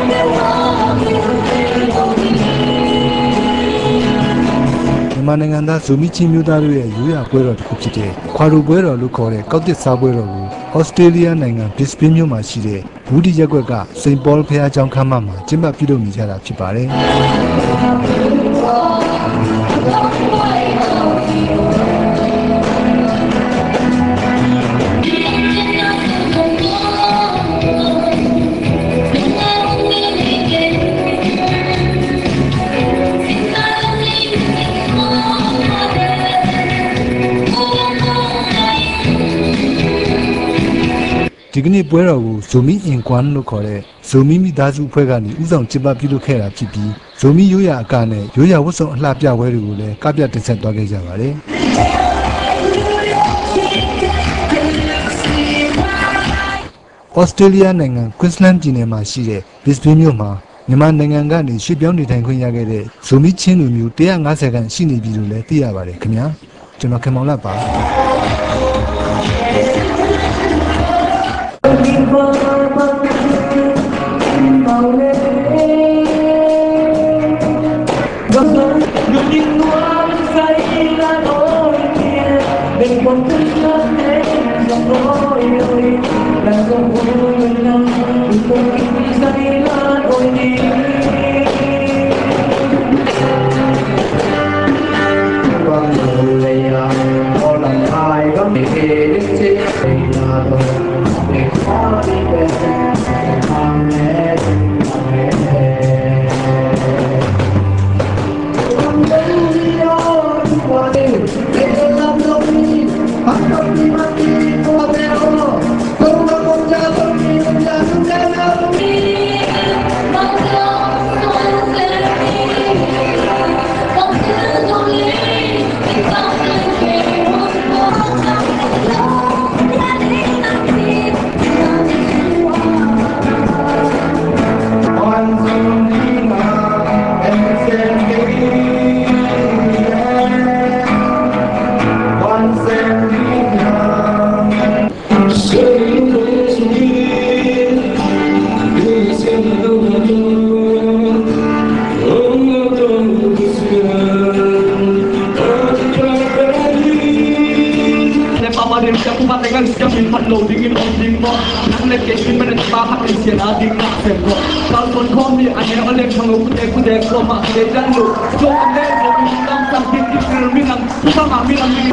မြန်မာနိုင်ငံသားဇိုမီချင်းမျိုးသားတို့ရဲ့ရိုးရာပွဲတော်တစ်ခုဖြစ်တဲ့ခွာရိုပွဲတော်လို့ခေါ်တဲ့ကောက်တစ်စားပွဲတော်ကိုဩစတြေးလျနိုင်ငံဘစ္စဘင်းမြို့မှာရှိတဲ့ဘူးဒီရက်ကွက်ကစိန့်ပေါလ်ဘုရားကျောင်းခမ်းမမှာကျင်းပပြုလုပ်နေကြတာဖြစ်ပါတယ်။ဒီကနေ့ပွဲတော်ကိုဇိုမီအင်ကွမ်လို့ခေါ်တဲ့ဇိုမီမိသားစုအဖွဲ့ကနေဥဆောင်ကျင်းပပြုလုပ်ခဲ့တာဖြစ်ပြီးဇိုမီရိုးရာအကနဲ့ရိုးရာဝတ်စုံအလှပြပွဲတွေကိုလည်းကပြတင်ဆက်သွားခဲ့ကြပါတယ်။ဩစတြေးလျနိုင်ငံကွင်းစလန်းပြည်နယ်မှာရှိတဲ့ဘစ္စဘင်းမြို့မှာမြန်မာနိုင်ငံကနေရွှေ့ပြောင်းနေထိုင်ခွင့်ရခဲ့တဲ့ဇိုမီချင်းလူမျိုး150ခန့်ရှိနေပြီလို့လည်းသိရပါတယ်ခင်ဗျာ။ကျွန်တော်ခင်မောင်လတ်ပါ။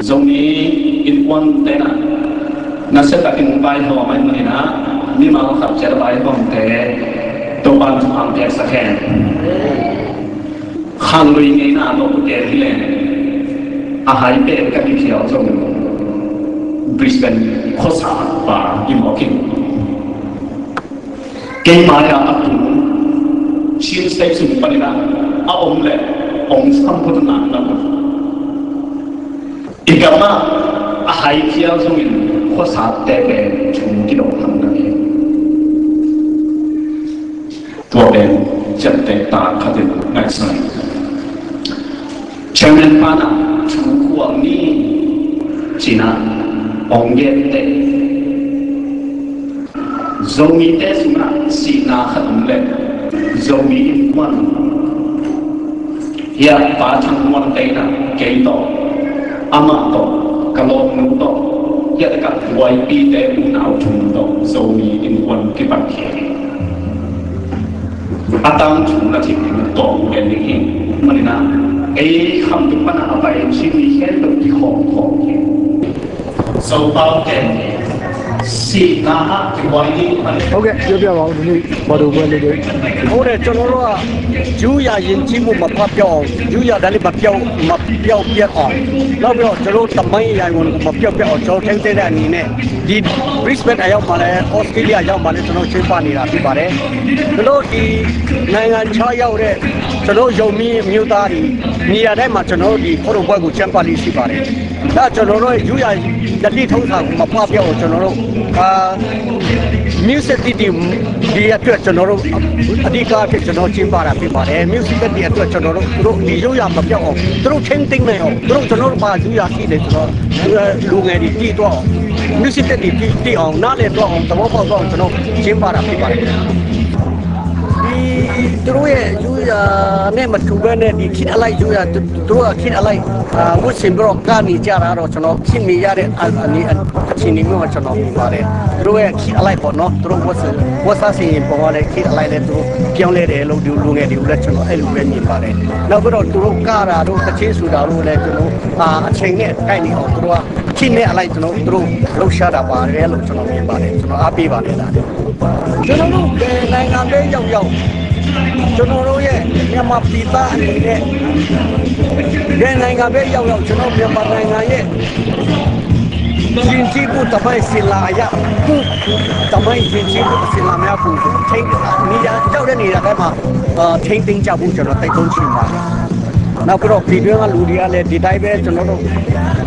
Zoni in one tena nasa takin bay ho mai mo na mi ma khap cher bay ho te to ban am te sa khen khang lui ngai na no te hile a hai pe ka bi phiao chong Brisbane khosa ba imokin ke ma ya atu chin step su pa ni na a om le om sam ko na na Igama ahai kia zongin khosa tebe chung kilo hanga ki to ben chatte ta khade ngai sai chairman pana chung kuwa ni china ongye te zongi te suna sina khadum le zongi in one ya pa chang one te na ke to ama to kalau nu to ya dekat YP te unau chung to zoni in one ki pak ki atang chung na thik to en ni manina ei kham tu pana apai chi ni hen to ki kho kho ki so bao ten si na ha ki YP ဟုတ်ကဲ့ပြောပြပါဦးဒီနေ့ဘာလို့ပွဲလေးတွေ ဟုတ်တယ်ကျွန်တော်တို့ကယူရရင်ကြီးမှုမဖတ်ပြောင်းယူရတယ်မပြောင်းပြတ်အောင်နောက်ပြီးတော့ကျွန်တော်တမိုင်းရိုင်ဝင်မပြောက်အောင်ကျွန်တော်ထင်းတဲ့အနေနဲ့ဒီ Brisbane အရောက်မှလည်း Australia ရောက်မှလည်းကျွန်တော်ရှင်းပြနေတာဖြစ်ပါတယ်ကျွန်တော်ဒီနိုင်ငံခြားရောက်တဲ့ကျွန်တော်ယုံမီမြို့သားတွေနေရာတိုင်းမှာကျွန်တော်ဒီဖော်တော်ဘွဲကိုချမ်းပါလိရှိပါတယ်ဒါကျွန်တော်တို့ယူရတတိထုံးတာမဖတ်ပြောင်းကျွန်တော်တို့music ဒီအတွက်ကျွန်တော်တို့အဓိကဖြစ်ကျွန်တော်ကျင်းပတာဖြစ်ပါတယ် music ဒီအတွက်ကျွန်တော်တို့ဒီရုပ်ရမပြောက်အောင်သူတို့ချင်းသိမ့်နိုင်အောင်သူတို့ကျွန်တော်တို့ပါယူရရှိတယ်ဆိုတော့လူငယ်တွေကြည့်တော့ music ဒီအောင်နားလည်တော့အောင်သဘောပေါက်တော့ကျွန်တော်ကျင်းပတာဖြစ်ပါတယ်ဒီ သူတို့ရဲ့ယူရနဲ့မထူပဲနဲ့ဒီခစ်အလိုက်ယူရသူတို့ကခစ်အလိုက်ဝတ်စင်ပြီးတော့ကနေကြတာတော့ကျွန်တော်ခင်မိရတဲ့အနေအချင်းမျိုးကျွန်တော်ပြပါတယ်သူတို့ရဲ့ခစ်အလိုက်ပေါ့နော်သူတို့ဝတ်စားစီရင်ပေါ်လာတဲ့ခစ်အလိုက်လည်းသူတို့ပြောင်းလဲတယ်လို့ဒီလူငယ်တွေကိုလည်းကျွန်တော်အဲ့လိုပဲမြင်ပါတယ်နောက်ပြီးတော့သူတို့ကတာတို့တချင်းဆူတာတို့လည်းကျွန်တော်အချိန်နဲ့ကိုက်နေအောင်သူတို့ကခစ်နဲ့အလိုက်ကျွန်တော်တို့လှုပ်ရှားတာပါတယ်လို့ကျွန်တော်မြင်ပါတယ်ကျွန်တော်အားပေးပါတယ်လားကျွန်တော်တို့နိုင်ငံလေးရောက်ကျွန်တော်တို့ရဲ့မြန်မာပြည်သားအနေနဲ့နိုင်ငံပဲရောက်ကျွန်တော်မြန်မာနိုင်ငံရဲ့ရှင်ကြီးကိုတပိုင်စလာရတပိုင်ရှင်ကြီးကိုစလာများကိုထိန်းနေရကြောက်တဲ့နေရာတိုင်းမှာထိန်းသိမ်းကြဖို့ကျွန်တော်တိုက်တွန်းချင်ပါတယ်နောက်ပြီးတော့ပြည်တွင်းကလူတွေကလည်းဒီတိုင်းပဲကျွန်တော်တို့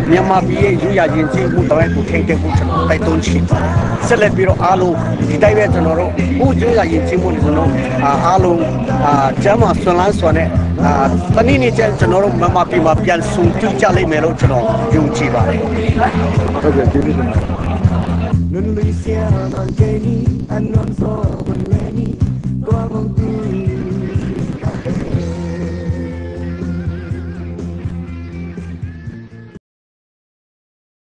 မြန်မာပြည်ရဲ့ယူရရင်ချင်းမှုတိုင်းကိုထိန်းသိမ်းဖို့ကျွန်တော်တိုက်တွန်းချင်ပါတယ်ဆက်လက်ပြီးတော့အားလုံးဒီတိုင်းပဲကျွန်တော်တို့ဥကျရရင်ချင်းမှုတွေကျွန်တော်အားလုံးကျမ်းမာဆွမ်းလန်းစွာနဲ့တနည်းနည်းကျကျွန်တော်တို့မြန်မာပြည်မှာပြန်ဆုံတွေ့ကြလိမ့်မယ်လို့ကျွန်တော်ယုံကြည်ပါတယ်ဟုတ်ကဲ့ကျေးဇူးတင်ပါတယ်